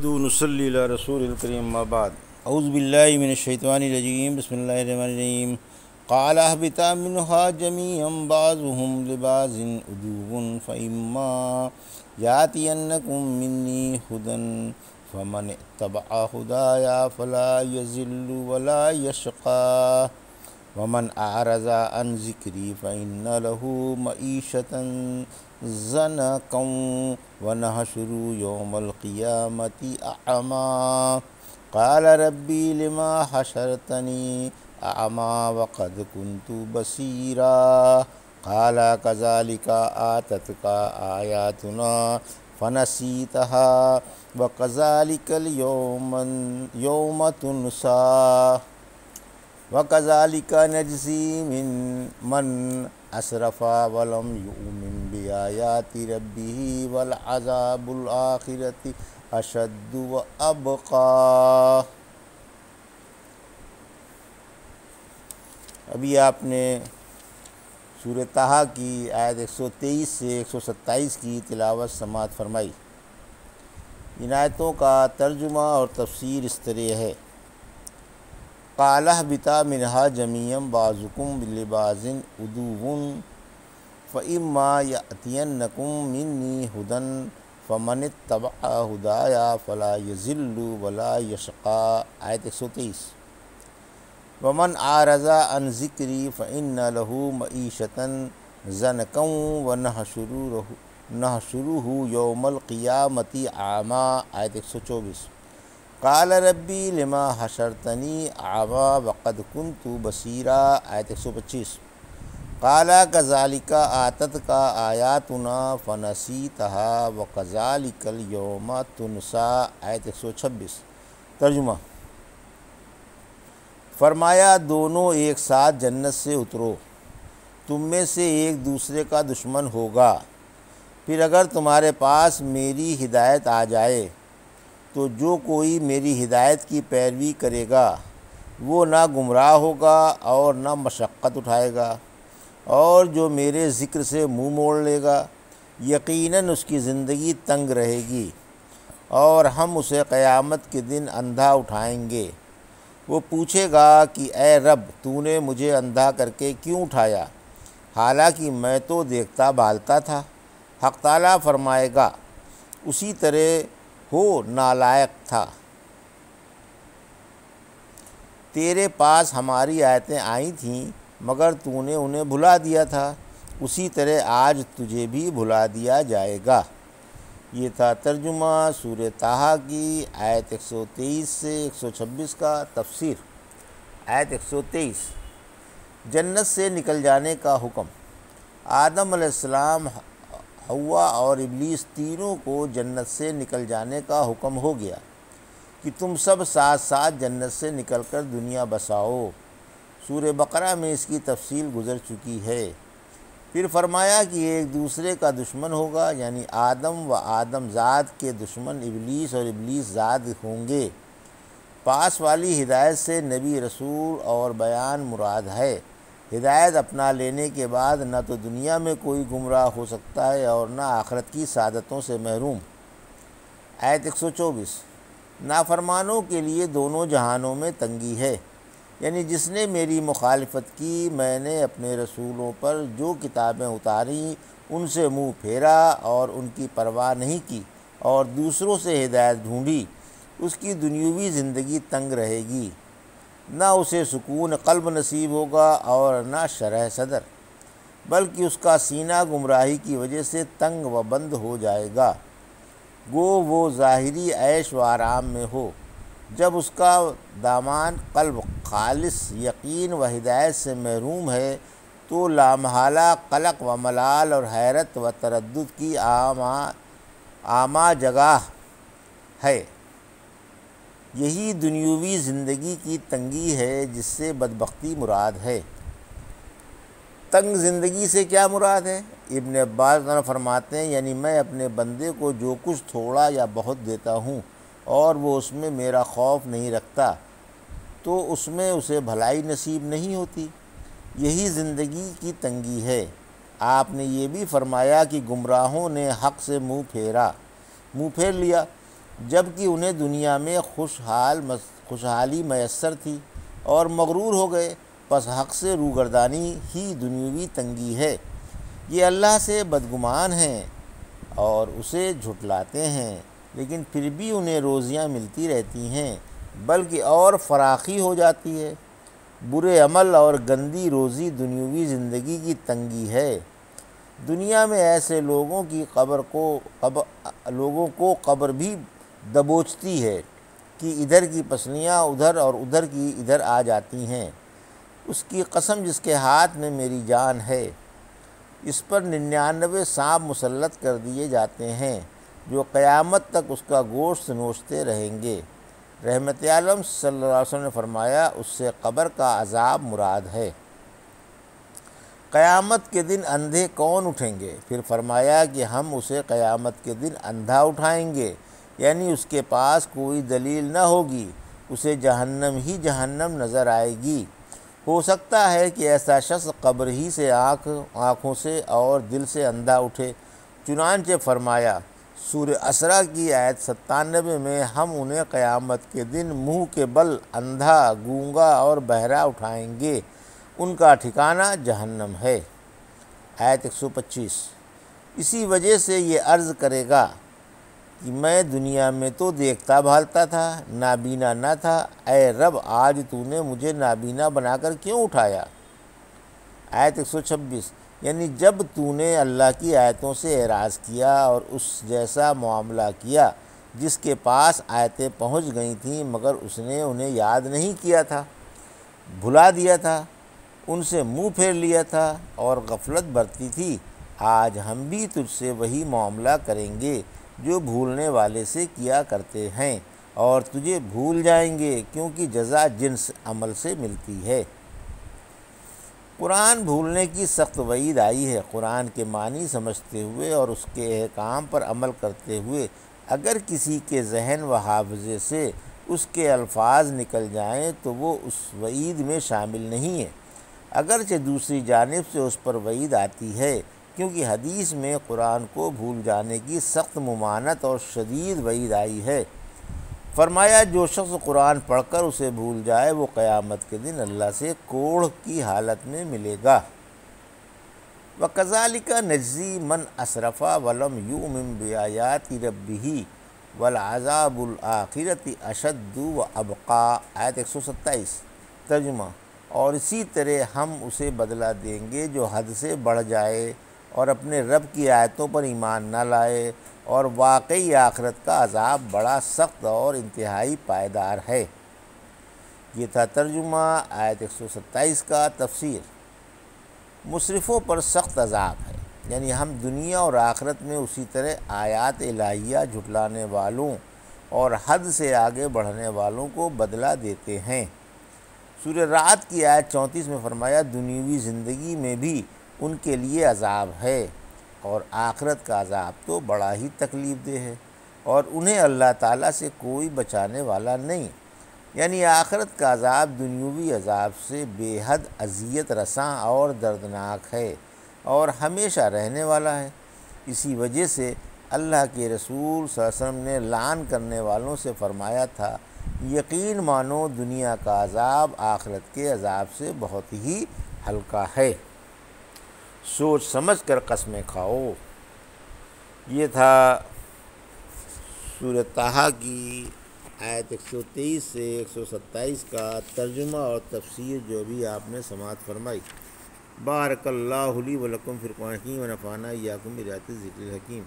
نصلی علی رسول الکریم اما بعد اعوذ باللہ من الشیطان الرجیم بسم اللہ الرحمن الرحیم قال اهبطا منها جميعا بعضهم لبعض عدو فإما يأتينكم مني هدى فمن اتبع هدايا فلا يضل ولا يشقى ومن أعرض عن ذكري فإن له معيشة ضنكا ونحشره يوم القيامة أعمى قال ربي لما حشرتني أعمى وقد كنت بصيرا قال كذلك آتتك آياتنا فنسيتها وكذلك اليوم تنسى وَكَذَلِكَ نَجْزِي مَنْ أَسْرَفَ وَلَمْ يُؤْمِنْ بِآيَاتِ رَبِّهِ وَالْعَذَابُ الْآخِرَةِ أَشَدُّ وَأَبْقَى۔ ابھی آپ نے سورہ طٰہٰ کی آیت 123 سے 127 کی تلاوت سماعت فرمائی۔ ان آیتوں کا ترجمہ اور تفسیر اس طرح ہے: قال اهبطا منها جميعا بعضكم لبعض عدو فإما يأتينكم مني هدى فمن اتبع هدايا فلا يضل ولا يشقى۔ آیت 123۔ ومن أعرض عن ذكري فإن له معيشة ضنكا ونحشره يوم القيامة أعمى۔ آیت 124۔ قال ربی لما حشرتنی اعمی وقد کنت بصیرا۔ آیت 125۔ قال کذالک آتتک آیاتنا فنسیتها وکذالک اليوم تنسی۔ آیت 126۔ ترجمہ: فرمایا دونوں ایک ساتھ جنت سے اترو، تم میں سے ایک دوسرے کا دشمن ہوگا، پھر اگر تمہارے پاس میری ہدایت آ جائے تو جو کوئی میری ہدایت کی پیروی کرے گا وہ نہ گمراہ ہوگا اور نہ مشقت اٹھائے گا، اور جو میرے ذکر سے منہ موڑ لے گا یقیناً اس کی زندگی تنگ رہے گی، اور ہم اسے قیامت کے دن اندھا اٹھائیں گے۔ وہ پوچھے گا کہ اے رب، تو نے مجھے اندھا کر کے کیوں اٹھایا، حالانکہ میں تو دیکھتا بھالتا تھا۔ حق تعالیٰ فرمائے گا، اسی طرح ہو نالائق تھا، تیرے پاس ہماری آیتیں آئی تھیں مگر تو نے انہیں بھلا دیا تھا، اسی طرح آج تجھے بھی بھلا دیا جائے گا۔ یہ تھا ترجمہ سورہ طٰہٰ کی آیت 123 سے 126 کا تفسیر۔ آیت 123۔ جنت سے نکل جانے کا حکم۔ آدم علیہ السلام، حوا اور ابلیس تینوں کو جنت سے نکل جانے کا حکم ہو گیا کہ تم سب ساتھ ساتھ جنت سے نکل کر دنیا بساؤ۔ سورہ بقرہ میں اس کی تفصیل گزر چکی ہے۔ پھر فرمایا کہ ایک دوسرے کا دشمن ہوگا، یعنی آدم و آدم ذات کے دشمن ابلیس اور ابلیس ذات ہوں گے۔ پاس والی ہدایت سے نبی، رسول اور بیان مراد ہے۔ ہدایت اپنا لینے کے بعد نہ تو دنیا میں کوئی گمراہ ہو سکتا ہے اور نہ آخرت کی سعادتوں سے محروم۔ آیت 124۔ نافرمانوں کے لیے دونوں جہانوں میں تنگی ہے، یعنی جس نے میری مخالفت کی، میں نے اپنے رسولوں پر جو کتابیں اتاریں ان سے منہ پھیرا اور ان کی پرواہ نہیں کی اور دوسروں سے ہدایت ڈھونڈی، اس کی دنیوی زندگی تنگ رہے گی، نہ اسے سکون قلب نصیب ہوگا اور نہ شرح صدر، بلکہ اس کا سینہ گمراہی کی وجہ سے تنگ و بند ہو جائے گا، گو وہ ظاہری عیش و آرام میں ہو۔ جب اس کا دامان قلب خالص یقین و ہدایت سے محروم ہے تو لامحالہ قلق و ملال اور حیرت و تردد کی عامہ جگہ ہے۔ یہی دنیوی زندگی کی تنگی ہے جس سے بدبختی مراد ہے۔ تنگ زندگی سے کیا مراد ہے؟ ابن عباس فرماتے ہیں، یعنی میں اپنے بندے کو جو کچھ تھوڑا یا بہت دیتا ہوں اور وہ اس میں میرا خوف نہیں رکھتا تو اس میں اسے بھلائی نصیب نہیں ہوتی، یہی زندگی کی تنگی ہے۔ آپ نے یہ بھی فرمایا کہ گمراہوں نے حق سے منہ پھیر لیا جبکہ انہیں دنیا میں خوشحالی میسر تھی اور مغرور ہو گئے، پس حق سے روگردانی ہی دنیوی تنگی ہے۔ یہ اللہ سے بدگمان ہیں اور اسے جھٹلاتے ہیں، لیکن پھر بھی انہیں روزیاں ملتی رہتی ہیں، بلکہ اور فراخی ہو جاتی ہے۔ برے عمل اور گندی روزی دنیوی زندگی کی تنگی ہے۔ دنیا میں ایسے لوگوں کو قبر بھی دبوچتی ہے کہ ادھر کی پسلیاں ادھر اور ادھر کی ادھر آ جاتی ہیں۔ اس کی قسم جس کے ہاتھ میں میری جان ہے، اس پر 99 سانپ مسلط کر دیے جاتے ہیں جو قیامت تک اس کا گوشت نوچتے رہیں گے۔ رحمت عالم صلی اللہ علیہ وسلم نے فرمایا، اس سے قبر کا عذاب مراد ہے۔ قیامت کے دن اندھے کون اٹھیں گے؟ پھر فرمایا کہ ہم اسے قیامت کے دن اندھا اٹھائیں گے، یعنی اس کے پاس کوئی دلیل نہ ہوگی، اسے جہنم ہی جہنم نظر آئے گی۔ ہو سکتا ہے کہ ایسا شخص قبر ہی سے آنکھوں سے اور دل سے اندھا اٹھے۔ چنانچہ فرمایا سورہ اسراء کی آیت 97 میں، ہم انہیں قیامت کے دن منہ کے بل اندھا، گونگا اور بہرا اٹھائیں گے، ان کا ٹھکانہ جہنم ہے۔ آیت 125۔ اسی وجہ سے یہ عرض کرے گا کہ میں دنیا میں تو دیکھتا بھالتا تھا، نابینا نہ تھا، اے رب آج تو نے مجھے نابینا بنا کر کیوں اٹھایا؟ آیت 126۔ یعنی جب تو نے اللہ کی آیتوں سے اعراض کیا اور اس جیسا معاملہ کیا جس کے پاس آیتیں پہنچ گئی تھیں، مگر اس نے انہیں یاد نہیں کیا تھا، بھلا دیا تھا، ان سے منہ پھیر لیا تھا اور غفلت برتی تھی، آج ہم بھی تجھ سے وہی معاملہ کریں گے جو بھولنے والے سے کیا کرتے ہیں، اور تجھے بھول جائیں گے، کیونکہ جزا جنس عمل سے ملتی ہے۔ قرآن بھولنے کی سخت وعید آئی ہے۔ قرآن کے معنی سمجھتے ہوئے اور اس کے احکام پر عمل کرتے ہوئے اگر کسی کے ذہن و حافظے سے اس کے الفاظ نکل جائیں تو وہ اس وعید میں شامل نہیں ہے، اگرچہ دوسری جانب سے اس پر وعید آتی ہے، کیونکہ حدیث میں قرآن کو بھول جانے کی سخت ممانعت اور شدید وعید آئی ہے۔ فرمایا جو شخص قرآن پڑھ کر اسے بھول جائے وہ قیامت کے دن اللہ سے کوڑھ کی حالت میں ملے گا۔ وَكَذَلِكَ نَجْزِي مَنْ أَسْرَفَ وَلَمْ يُؤْمِنْ بِآيَاتِ رَبِّهِ وَالْعَذَابُ الْآخِرَةِ أَشَدُّ وَأَبْقَىٰ۔ آیت 127۔ ترجمہ: اور اسی طرح ہم اسے بدلہ دیں گے جو حد سے بڑھ جائے اور اپنے رب کی آیتوں پر ایمان نہ لائے، اور واقعی آخرت کا عذاب بڑا سخت اور انتہائی پائیدار ہے۔ یہ تھا ترجمہ آیت 127 کا۔ تفسیر: مسرفوں پر سخت عذاب ہے، یعنی ہم دنیا اور آخرت میں اسی طرح آیات الہیہ جھٹلانے والوں اور حد سے آگے بڑھنے والوں کو بدلہ دیتے ہیں۔ سورہ رعد کی آیت 34 میں فرمایا دنیوی زندگی میں بھی ان کے لیے عذاب ہے، اور آخرت کا عذاب تو بڑا ہی تکلیف دہ ہے، اور انہیں اللہ تعالیٰ سے کوئی بچانے والا نہیں۔ یعنی آخرت کا عذاب دنیوی عذاب سے بے حد اذیت رساں اور دردناک ہے اور ہمیشہ رہنے والا ہے۔ اسی وجہ سے اللہ کے رسول صلی اللہ علیہ وسلم نے لعن کرنے والوں سے فرمایا تھا، یقین مانو دنیا کا عذاب آخرت کے عذاب سے بہت ہی ہلکا ہے، سوچ سمجھ کر قسمیں کھاؤ۔ یہ تھا سورہ طٰہٰ کی آیت 123 سے 127 کا ترجمہ اور تفسیر جو بھی آپ نے سماعت فرمائی۔ بارک اللہ لی و لکم فی القرآن الحکیم و نفعنی وایاکم بآیات الذکر الحکیم۔